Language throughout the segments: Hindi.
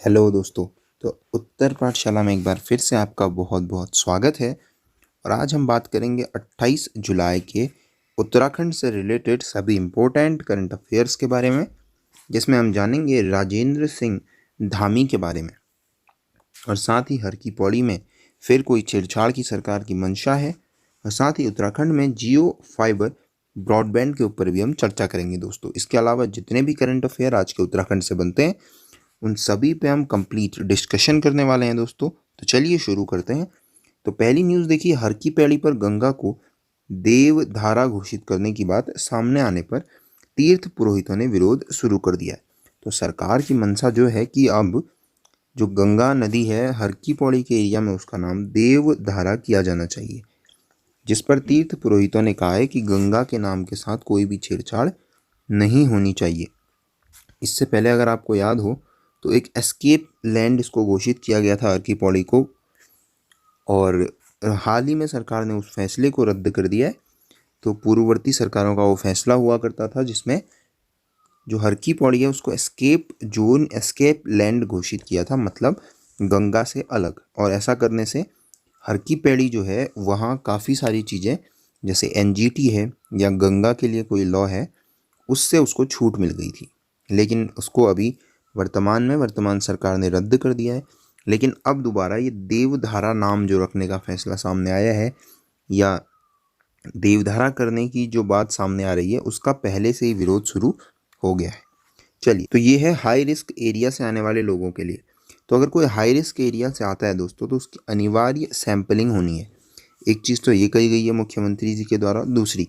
हेलो दोस्तों। तो उत्तर पाठशाला में एक बार फिर से आपका बहुत बहुत स्वागत है। और आज हम बात करेंगे 28 जुलाई के उत्तराखंड से रिलेटेड सभी इम्पोर्टेंट करंट अफेयर्स के बारे में, जिसमें हम जानेंगे राजेंद्र सिंह धामी के बारे में। और साथ ही हर की पौड़ी में फिर कोई छेड़छाड़ की सरकार की मंशा है। और साथ ही उत्तराखंड में जियो फाइबर ब्रॉडबैंड के ऊपर भी हम चर्चा करेंगे दोस्तों। इसके अलावा जितने भी करंट अफेयर आज के उत्तराखंड से बनते हैं उन सभी पे हम कंप्लीट डिस्कशन करने वाले हैं दोस्तों। तो चलिए शुरू करते हैं। तो पहली न्यूज़ देखिए, हर की पैड़ी पर गंगा को देव धारा घोषित करने की बात सामने आने पर तीर्थ पुरोहितों ने विरोध शुरू कर दिया है। तो सरकार की मंशा जो है कि अब जो गंगा नदी है हर की पौड़ी के एरिया में उसका नाम देव धारा किया जाना चाहिए, जिस पर तीर्थ पुरोहितों ने कहा है कि गंगा के नाम के साथ कोई भी छेड़छाड़ नहीं होनी चाहिए। इससे पहले अगर आपको याद हो तो एक एस्केप लैंड इसको घोषित किया गया था हर की पौड़ी को, और हाल ही में सरकार ने उस फैसले को रद्द कर दिया है। तो पूर्ववर्ती सरकारों का वो फैसला हुआ करता था जिसमें जो हर की पौड़ी है उसको एस्केप जोन, एस्केप लैंड घोषित किया था, मतलब गंगा से अलग। और ऐसा करने से हर की पैड़ी जो है वहाँ काफ़ी सारी चीज़ें जैसे एनजीटी है या गंगा के लिए कोई लॉ है उससे उसको छूट मिल गई थी। लेकिन उसको अभी वर्तमान सरकार ने रद्द कर दिया है। लेकिन अब दोबारा ये देवधारा नाम जो रखने का फैसला सामने आया है या देवधारा करने की जो बात सामने आ रही है उसका पहले से ही विरोध शुरू हो गया है। चलिए, तो ये है हाई रिस्क एरिया से आने वाले लोगों के लिए। तो अगर कोई हाई रिस्क एरिया से आता है दोस्तों तो उसकी अनिवार्य सैंपलिंग होनी है। एक चीज़ तो ये कही गई है मुख्यमंत्री जी के द्वारा। दूसरी,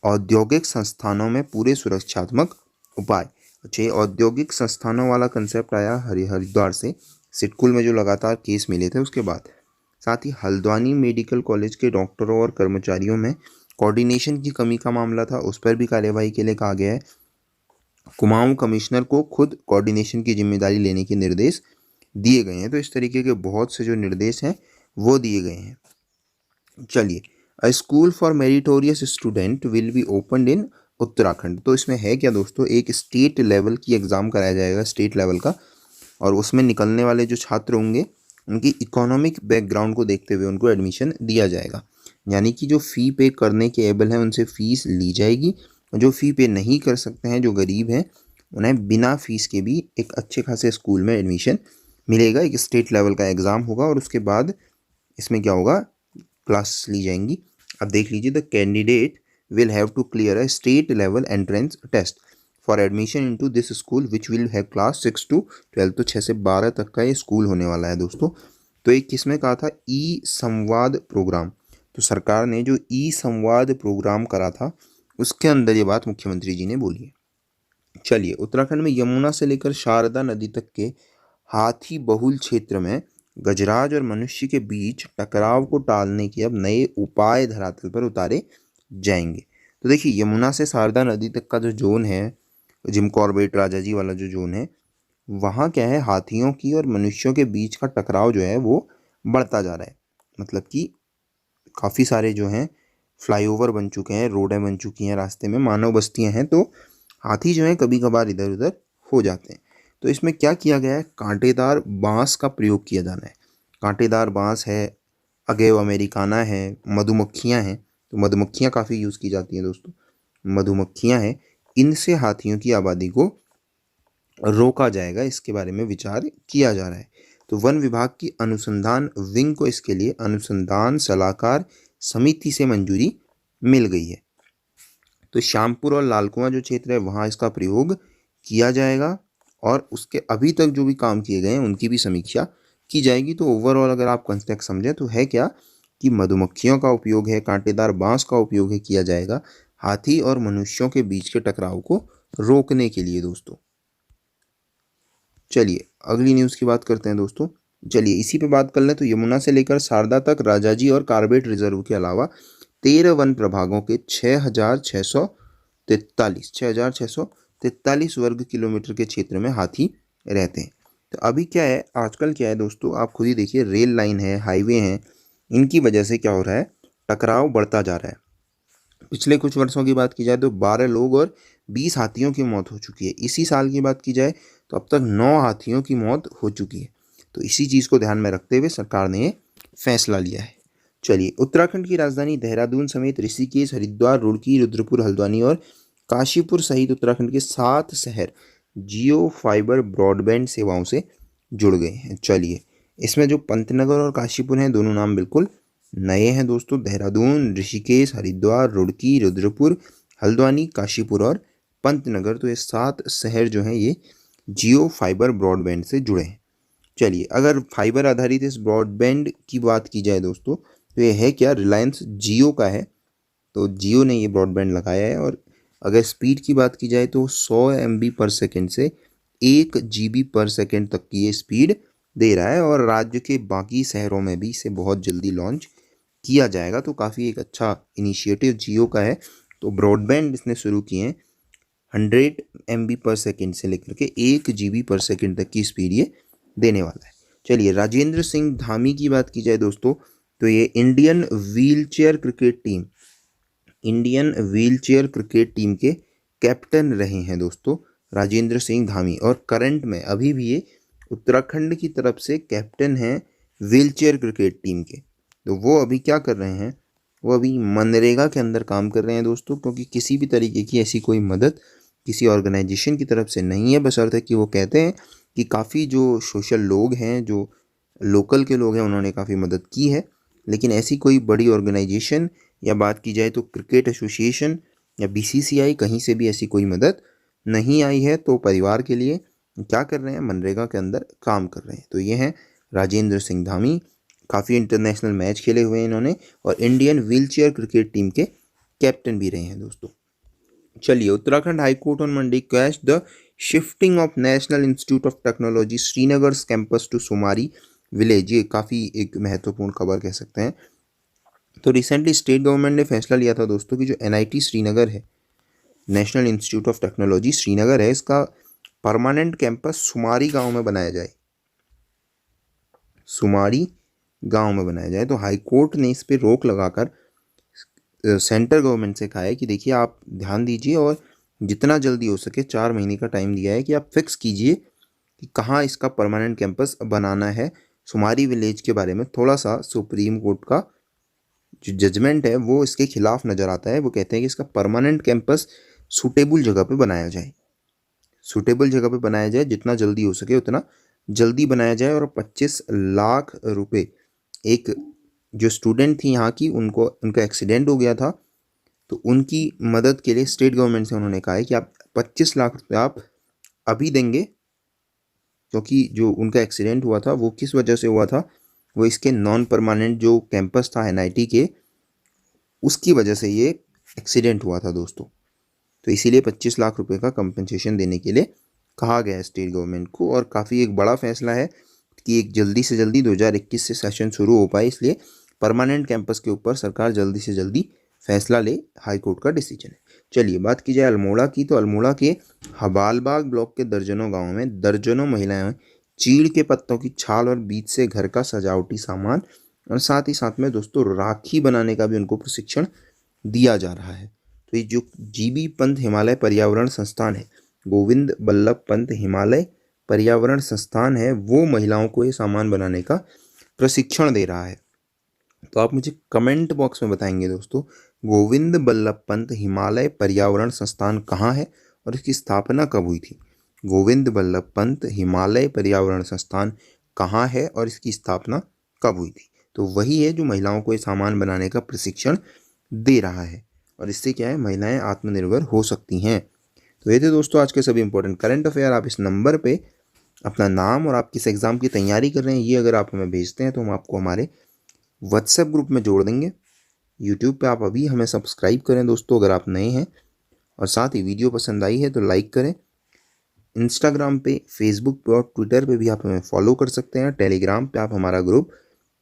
औद्योगिक संस्थानों में पूरे सुरक्षात्मक उपाय। अच्छा, ये औद्योगिक संस्थानों वाला कंसेप्ट आया हरिद्वार से, सिडकुल में जो लगातार केस मिले थे उसके बाद। साथ ही हल्द्वानी मेडिकल कॉलेज के डॉक्टरों और कर्मचारियों में कोऑर्डिनेशन की कमी का मामला था, उस पर भी कार्यवाही के लिए कहा गया है। कुमाऊं कमिश्नर को खुद कोऑर्डिनेशन की जिम्मेदारी लेने के निर्देश दिए गए हैं। तो इस तरीके के बहुत से जो निर्देश हैं वो दिए गए हैं। चलिए, अ school for meritorious student will be opened इन उत्तराखंड। तो इसमें है क्या दोस्तों, एक स्टेट लेवल की एग्ज़ाम कराया जाएगा, स्टेट लेवल का। और उसमें निकलने वाले जो छात्र होंगे उनकी इकोनॉमिक बैकग्राउंड को देखते हुए उनको एडमिशन दिया जाएगा। यानी कि जो फ़ी पे करने के एबल हैं उनसे फ़ीस ली जाएगी, और जो फ़ी पे नहीं कर सकते हैं, जो गरीब हैं, उन्हें बिना फीस के भी एक अच्छे खासे स्कूल में एडमिशन मिलेगा। एक स्टेट लेवल का एग्ज़ाम होगा और उसके बाद इसमें क्या होगा, क्लास ली जाएंगी। अब देख लीजिए, the candidate will have to clear a state level entrance test for admission into this school which will have class 6 to 12। तो 6 से 12 तक का ये स्कूल होने वाला है दोस्तों। तो एक किसमें कहा था, ई संवाद प्रोग्राम। तो सरकार ने जो ई संवाद प्रोग्राम करा था उसके अंदर ये बात मुख्यमंत्री जी ने बोली है। चलिए, उत्तराखंड में यमुना से लेकर शारदा नदी तक के हाथी बहुल क्षेत्र में गजराज और मनुष्य के बीच टकराव को टालने के अब नए उपाय धरातल पर उतारे जाएंगे। तो देखिए, यमुना से शारदा नदी तक का जो जोन है, जिम कॉर्बेट राजा जी वाला जो जोन है, वहाँ क्या है, हाथियों की और मनुष्यों के बीच का टकराव जो है वो बढ़ता जा रहा है। मतलब कि काफ़ी सारे जो हैं फ्लाईओवर बन चुके हैं, रोडें बन चुकी हैं, रास्ते में मानव बस्तियां हैं, तो हाथी जो है कभी कभार इधर उधर हो जाते हैं। तो इसमें क्या किया गया है, कांटेदार बांस का प्रयोग किया जाना है। कांटेदार बांस है, अगेव अमेरिकाना है, मधुमक्खियाँ हैं। तो मधुमक्खियाँ काफ़ी यूज़ की जाती हैं दोस्तों, मधुमक्खियाँ हैं। इनसे हाथियों की आबादी को रोका जाएगा, इसके बारे में विचार किया जा रहा है। तो वन विभाग की अनुसंधान विंग को इसके लिए अनुसंधान सलाहकार समिति से मंजूरी मिल गई है। तो श्यामपुर और लालकुआं जो क्षेत्र है वहाँ इसका प्रयोग किया जाएगा, और उसके अभी तक जो भी काम किए गए हैं उनकी भी समीक्षा की जाएगी। तो ओवरऑल अगर आप कंटेक्स्ट समझें तो है क्या कि मधुमक्खियों का उपयोग है, कांटेदार बांस का उपयोग है किया जाएगा हाथी और मनुष्यों के बीच के टकराव को रोकने के लिए दोस्तों। चलिए, अगली न्यूज़ की बात करते हैं दोस्तों। चलिए, इसी पे बात कर लें। तो यमुना से लेकर शारदा तक राजाजी और कार्बेट रिजर्व के अलावा 13 वन प्रभागों के 6,643 वर्ग किलोमीटर के क्षेत्र में हाथी रहते हैं। तो अभी क्या है, आजकल क्या है दोस्तों, आप खुद ही देखिए, रेल लाइन है, हाईवे हैं, इनकी वजह से क्या हो रहा है, टकराव बढ़ता जा रहा है। पिछले कुछ वर्षों की बात की जाए तो 12 लोग और 20 हाथियों की मौत हो चुकी है। इसी साल की बात की जाए तो अब तक 9 हाथियों की मौत हो चुकी है। तो इसी चीज़ को ध्यान में रखते हुए सरकार ने ये फैसला लिया है। चलिए, उत्तराखंड की राजधानी देहरादून समेत ऋषिकेश, हरिद्वार, रुड़की, रुद्रपुर, हल्द्वानी और काशीपुर सहित उत्तराखंड के 7 शहर जियो फाइबर ब्रॉडबैंड सेवाओं से जुड़ गए हैं। चलिए, इसमें जो पंतनगर और काशीपुर हैं, दोनों नाम बिल्कुल नए हैं दोस्तों। देहरादून, ऋषिकेश, हरिद्वार, रुड़की, रुद्रपुर, हल्द्वानी, काशीपुर और पंतनगर, तो ये 7 शहर जो हैं ये जियो फाइबर ब्रॉडबैंड से जुड़े हैं। चलिए, अगर फाइबर आधारित इस ब्रॉडबैंड की बात की जाए दोस्तों, तो ये है क्या, रिलायंस जियो का है। तो जियो ने ये ब्रॉडबैंड लगाया है और अगर स्पीड की बात की जाए तो 100 MB पर सेकेंड से 1 GB पर सेकेंड तक की ये स्पीड दे रहा है और राज्य के बाकी शहरों में भी इसे बहुत जल्दी लॉन्च किया जाएगा। तो काफ़ी एक अच्छा इनिशिएटिव जियो का है। तो ब्रॉडबैंड इसने शुरू किए हैं 100 MB पर सेकेंड से लेकर के 1 GB पर सेकेंड तक की स्पीड ये देने वाला है। चलिए, राजेंद्र सिंह धामी की बात की जाए दोस्तों, तो ये इंडियन व्हीलचेयर क्रिकेट टीम के कैप्टन रहे हैं दोस्तों, राजेंद्र सिंह धामी। और करंट में अभी भी ये उत्तराखंड की तरफ से कैप्टन हैं व्हीलचेयर क्रिकेट टीम के। तो वो अभी क्या कर रहे हैं, वो अभी मनरेगा के अंदर काम कर रहे हैं दोस्तों, क्योंकि किसी भी तरीके की ऐसी कोई मदद किसी ऑर्गेनाइजेशन की तरफ से नहीं है, बशर्ते कि वो कहते हैं कि काफ़ी जो सोशल लोग हैं, जो लोकल के लोग हैं, उन्होंने काफ़ी मदद की है। लेकिन ऐसी कोई बड़ी ऑर्गेनाइजेशन या बात की जाए तो क्रिकेट एसोसिएशन या BCCI, कहीं से भी ऐसी कोई मदद नहीं आई है। तो परिवार के लिए क्या कर रहे हैं, मनरेगा के अंदर काम कर रहे हैं। तो ये हैं राजेंद्र सिंह धामी, काफ़ी इंटरनेशनल मैच खेले हुए हैं इन्होंने और इंडियन व्हीलचेयर क्रिकेट टीम के कैप्टन भी रहे हैं दोस्तों। चलिए, Uttarakhand high court on Monday quash the shifting of National Institute of Technology Srinagar campus to Sumari village. ये काफ़ी एक महत्वपूर्ण खबर कह सकते हैं। तो रिसेंटली स्टेट गवर्नमेंट ने फैसला लिया था दोस्तों कि जो NIT श्रीनगर है, national Institute of Technology Srinagar है, इसका परमानेंट कैंपस सुमारी गांव में बनाया जाए। सुमारी गांव में बनाया जाए। तो हाईकोर्ट ने इस पर रोक लगाकर सेंट्रल गवर्नमेंट से कहा है कि देखिए, आप ध्यान दीजिए और जितना जल्दी हो सके 4 महीने का टाइम दिया है कि आप फिक्स कीजिए कि कहाँ इसका परमानेंट कैंपस बनाना है। सुमारी विलेज के बारे में थोड़ा सा सुप्रीम कोर्ट का जो जजमेंट है वो इसके खिलाफ नज़र आता है। वो कहते हैं कि इसका परमानेंट कैंपस सूटेबल जगह पे बनाया जाए, सूटेबल जगह पे बनाया जाए, जितना जल्दी हो सके उतना जल्दी बनाया जाए। और 25 लाख रुपए, एक जो स्टूडेंट थी यहाँ की, उनका एक्सीडेंट हो गया था, तो उनकी मदद के लिए स्टेट गवर्नमेंट से उन्होंने कहा है कि आप 25 लाख रुपये आप अभी देंगे, क्योंकि जो उनका एक्सीडेंट हुआ था वो किस वजह से हुआ था, वो इसके नॉन परमानेंट जो कैंपस था NIT के, उसकी वजह से ये एक्सीडेंट हुआ था दोस्तों। तो इसीलिए 25 लाख रुपए का कंपनसेशन देने के लिए कहा गया है स्टेट गवर्नमेंट को। और काफ़ी एक बड़ा फैसला है कि एक जल्दी से जल्दी 2021 से सेशन शुरू हो पाए, इसलिए परमानेंट कैंपस के ऊपर सरकार जल्दी से जल्दी फैसला ले, हाईकोर्ट का डिसीजन है। चलिए, बात की जाए अल्मोड़ा की, तो अल्मोड़ा के हबालबाग ब्लॉक के दर्जनों गाँव में दर्जनों महिलाएं चीड़ के पत्तों की छाल और बीज से घर का सजावटी सामान और साथ ही साथ में दोस्तों राखी बनाने का भी उनको प्रशिक्षण दिया जा रहा है। तो ये जो GB पंत हिमालय पर्यावरण संस्थान है, गोविंद बल्लभ पंत हिमालय पर्यावरण संस्थान है, वो महिलाओं को ये सामान बनाने का प्रशिक्षण दे रहा है। तो आप मुझे कमेंट बॉक्स में बताएंगे दोस्तों, गोविंद बल्लभ पंत हिमालय पर्यावरण संस्थान कहाँ है और इसकी स्थापना कब हुई थी। गोविंद बल्लभ पंत हिमालय पर्यावरण संस्थान कहाँ है और इसकी स्थापना कब हुई थी। तो वही है जो महिलाओं को ये सामान बनाने का प्रशिक्षण दे रहा है और इससे क्या है, महिलाएं आत्मनिर्भर हो सकती हैं। तो ये थे दोस्तों आज के सभी इंपॉर्टेंट करंट अफेयर। आप इस नंबर पे अपना नाम और आप किस एग्ज़ाम की तैयारी कर रहे हैं ये अगर आप हमें भेजते हैं तो हम आपको हमारे व्हाट्सएप ग्रुप में जोड़ देंगे। यूट्यूब पे आप अभी हमें सब्सक्राइब करें दोस्तों अगर आप नए हैं, और साथ ही वीडियो पसंद आई है तो लाइक करें। इंस्टाग्राम पे, फेसबुक पे और ट्विटर पे भी आप हमें फॉलो कर सकते हैं। टेलीग्राम पे आप हमारा ग्रुप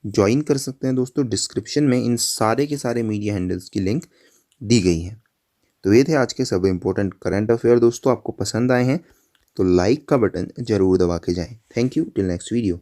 ज्वाइन कर सकते हैं दोस्तों। डिस्क्रिप्शन में इन सारे के सारे मीडिया हैंडल्स की लिंक दी गई है। तो ये थे आज के सब इंपॉर्टेंट करंट अफेयर दोस्तों। आपको पसंद आए हैं तो लाइक का बटन जरूर दबा के जाएं। Thank you, till next video.